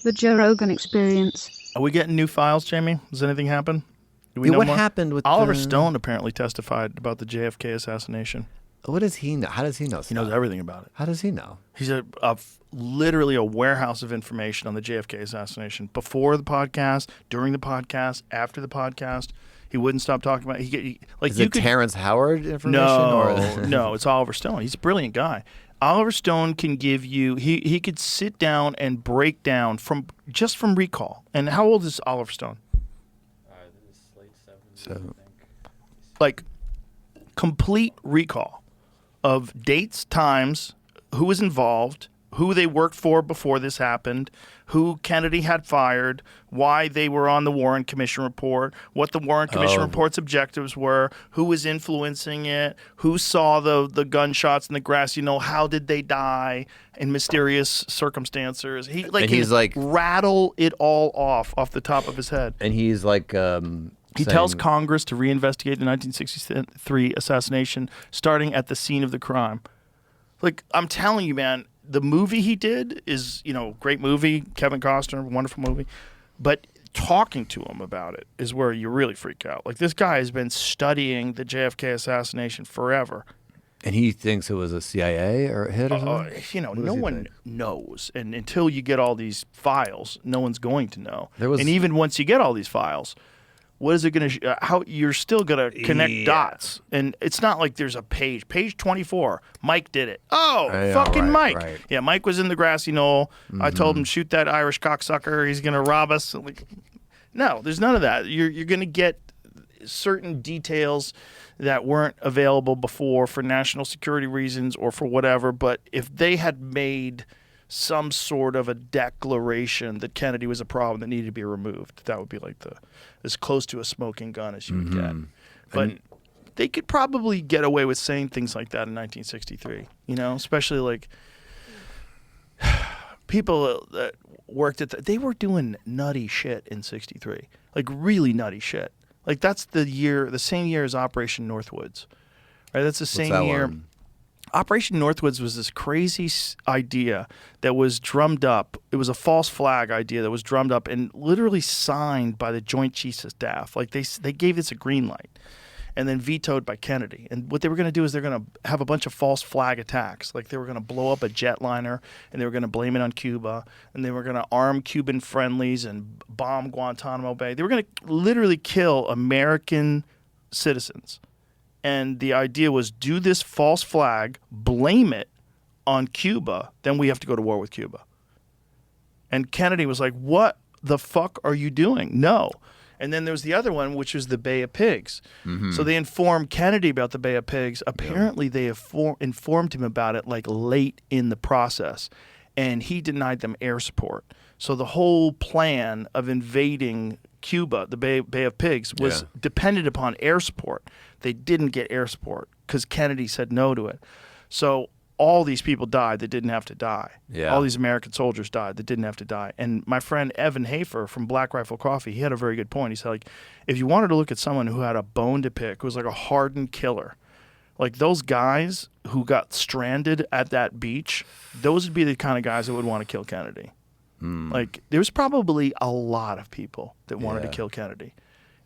The Joe Rogan Experience. Are we getting new files, Jamie? Does anything happen? Do we Yeah, know what more? happened with Oliver the- Stone apparently testified about the JFK assassination. What does he know? How does he know He knows stuff? everything about it. How does he know? He's literally a warehouse of information on the JFK assassination. Before the podcast, during the podcast, after the podcast, he wouldn't stop talking about it. Is it Terrence Howard information? No, no, it's Oliver Stone. He's a brilliant guy. Oliver Stone can give you. He could sit down and break down from recall. And how old is Oliver Stone? This is late 70s, So- I think. Like complete recall of dates, times, who was involved, who they worked for before this happened, who Kennedy had fired, why they were on the Warren Commission report, what the Warren Commission report's objectives were, who was influencing it, who saw the gunshots in the grassy knoll, how did they die in mysterious circumstances. He he's like rattle it all off the top of his head. And he's like He tells Congress to reinvestigate the 1963 assassination, starting at the scene of the crime. Like, I'm telling you, man, the movie he did is, great movie. Kevin Costner, wonderful movie. But talking to him about it is where you really freak out. Like, this guy has been studying the JFK assassination forever. And he thinks it was a CIA or hit or something? No one knows. And until you get all these files, no one's going to know. There was- And even once you get all these files, what is it going to how you're still going to connect dots. And it's not like there's a page 24, Mike did it. Fucking right, Mike. right. Yeah, Mike was in the grassy knoll. I told him, shoot that Irish cocksucker, he's going to rob us. Like, no, there's none of that. You're going to get certain details that weren't available before for national security reasons or for whatever, but if they had made some sort of a declaration that Kennedy was a problem that needed to be removed, that would be like as close to a smoking gun as you would get. But they could probably get away with saying things like that in 1963, especially like people that worked they were doing nutty shit in 63, like really nutty shit. Like that's the same year as Operation Northwoods, right? That's the same year. One? Operation Northwoods was this crazy idea that was drummed up. It was a false flag idea that was drummed up and literally signed by the Joint Chiefs of Staff. Like they gave this a green light and then vetoed by Kennedy. And what they were going to do is they're going to have a bunch of false flag attacks. Like they were going to blow up a jetliner and they were going to blame it on Cuba. And they were going to arm Cuban friendlies and bomb Guantanamo Bay. They were going to literally kill American citizens. And the idea was do this false flag, blame it on Cuba, then we have to go to war with Cuba. And Kennedy was like, what the fuck are you doing? No. And then there was the other one, which was the Bay of Pigs. So they informed Kennedy about the Bay of Pigs. Apparently they informed him about it like late in the process. And he denied them air support. So the whole plan of invading Cuba, the Bay of Pigs, was dependent upon air support. They didn't get air support because Kennedy said no to it. So all these people died that didn't have to die. Yeah. All these American soldiers died that didn't have to die. And my friend Evan Hafer from Black Rifle Coffee, he had a very good point. He said, like, if you wanted to look at someone who had a bone to pick, who was like a hardened killer, like those guys who got stranded at that beach, those would be the kind of guys that would want to kill Kennedy. Like, there's probably a lot of people that wanted to kill Kennedy.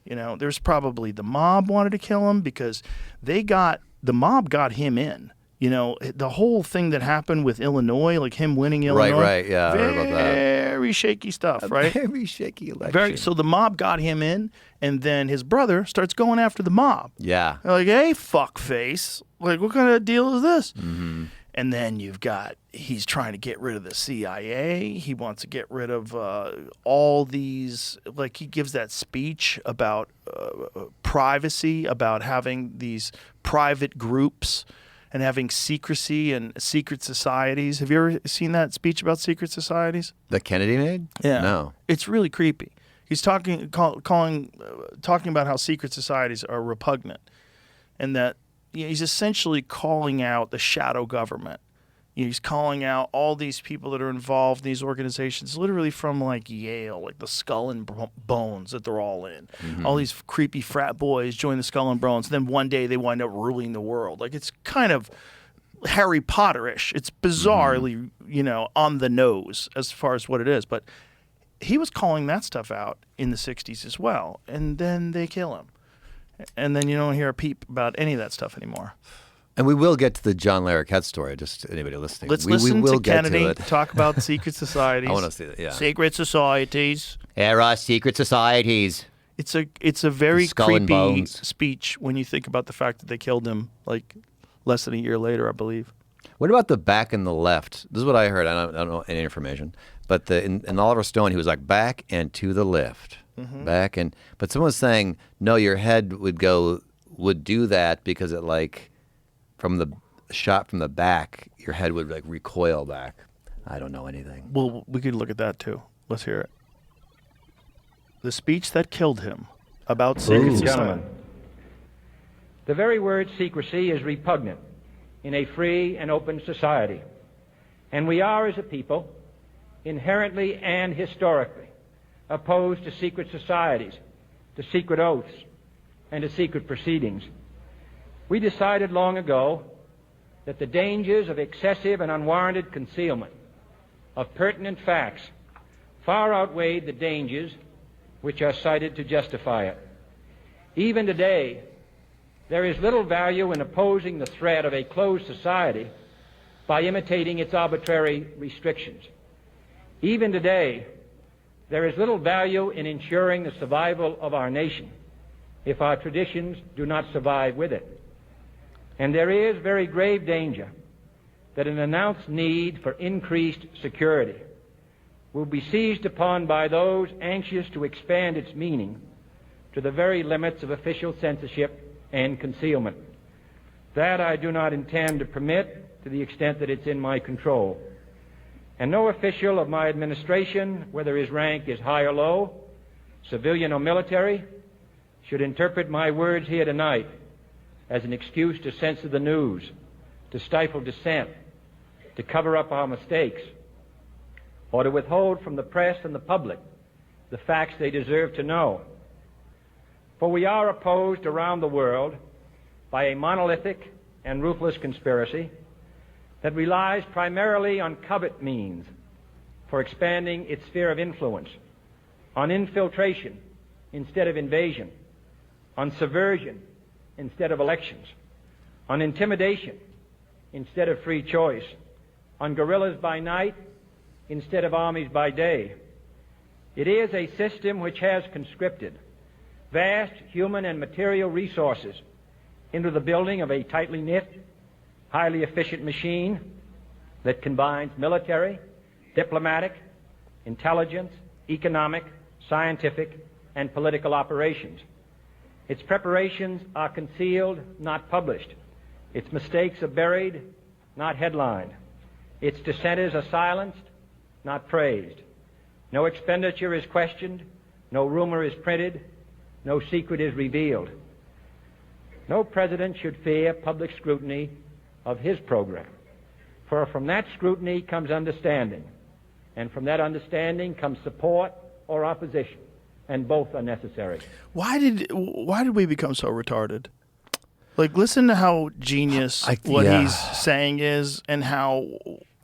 There's probably the mob wanted to kill him because the mob got him in. The whole thing that happened with Illinois, like him winning Illinois. Right, yeah, I heard about that. Very shaky stuff, right? Very shaky election. So the mob got him in, and then his brother starts going after the mob. Yeah. They're like, hey, fuckface. Like, what kind of deal is this? And then he's trying to get rid of the CIA. He wants to get rid of all these, like he gives that speech about privacy, about having these private groups and having secrecy and secret societies. Have you ever seen that speech about secret societies? That Kennedy made? Yeah. No. It's really creepy. He's talking about how secret societies are repugnant and that he's essentially calling out the shadow government. He's calling out all these people that are involved in these organizations, literally from like Yale, like the Skull and Bones that they're all in. All these creepy frat boys join the Skull and Bones. And then one day they wind up ruling the world. Like it's kind of Harry Potter-ish. It's bizarrely, on the nose as far as what it is. But he was calling that stuff out in the 60s as well. And then they kill him. And then you don't hear a peep about any of that stuff anymore. And we will get to the John Larroquette story, just anybody listening. Let's we listen will to Kennedy get to it. talk about secret societies. I want to see that, yeah. Secret societies. Era secret societies. It's a very Skull and creepy bones. speech when you think about the fact that they killed him like less than a year later, I believe. What about the back and the left? This is what I heard. I don't know any information. But in Oliver Stone, he was like, back and to the left. Back and... But someone was saying, no, your head would do that because it like... From the shot from the back, your head would like recoil back. I don't know anything. Well, we could look at that too. Let's hear it. The speech that killed him about secret society. Gentlemen, the very word secrecy is repugnant in a free and open society. And we are, as a people, inherently and historically opposed to secret societies, to secret oaths, and to secret proceedings. We decided long ago that the dangers of excessive and unwarranted concealment of pertinent facts far outweighed the dangers which are cited to justify it. Even today, there is little value in opposing the threat of a closed society by imitating its arbitrary restrictions. Even today, there is little value in ensuring the survival of our nation if our traditions do not survive with it. And there is very grave danger that an announced need for increased security will be seized upon by those anxious to expand its meaning to the very limits of official censorship and concealment. That I do not intend to permit to the extent that it's in my control. And no official of my administration, whether his rank is high or low, civilian or military, should interpret my words here tonight as an excuse to censor the news, to stifle dissent, to cover up our mistakes, or to withhold from the press and the public the facts they deserve to know. For we are opposed around the world by a monolithic and ruthless conspiracy that relies primarily on covert means for expanding its sphere of influence, on infiltration instead of invasion, on subversion instead of elections, on intimidation instead of free choice, on guerrillas by night instead of armies by day. It is a system which has conscripted vast human and material resources into the building of a tightly knit, highly efficient machine that combines military, diplomatic, intelligence, economic, scientific, and political operations. Its preparations are concealed, not published. Its mistakes are buried, not headlined. Its dissenters are silenced, not praised. No expenditure is questioned, no rumor is printed, no secret is revealed. No president should fear public scrutiny of his program, for from that scrutiny comes understanding, and from that understanding comes support or opposition, and both are necessary. Why did we become so retarded? Like, listen to how genius he's saying is, and how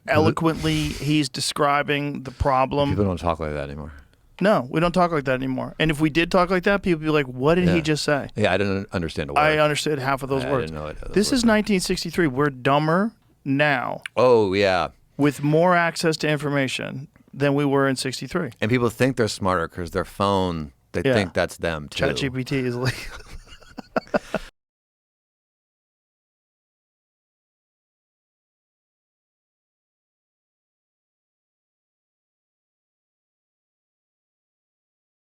eloquently he's describing the problem. People don't talk like that anymore. No, we don't talk like that anymore. And if we did talk like that, people would be like, what did he just say? Yeah, I didn't understand a word. I understood half of those words. I didn't know it. This is 1963. We're dumber now. Oh, yeah. With more access to information than we were in 63. And people think they're smarter because their phone, they think that's them, too. ChatGPT is like...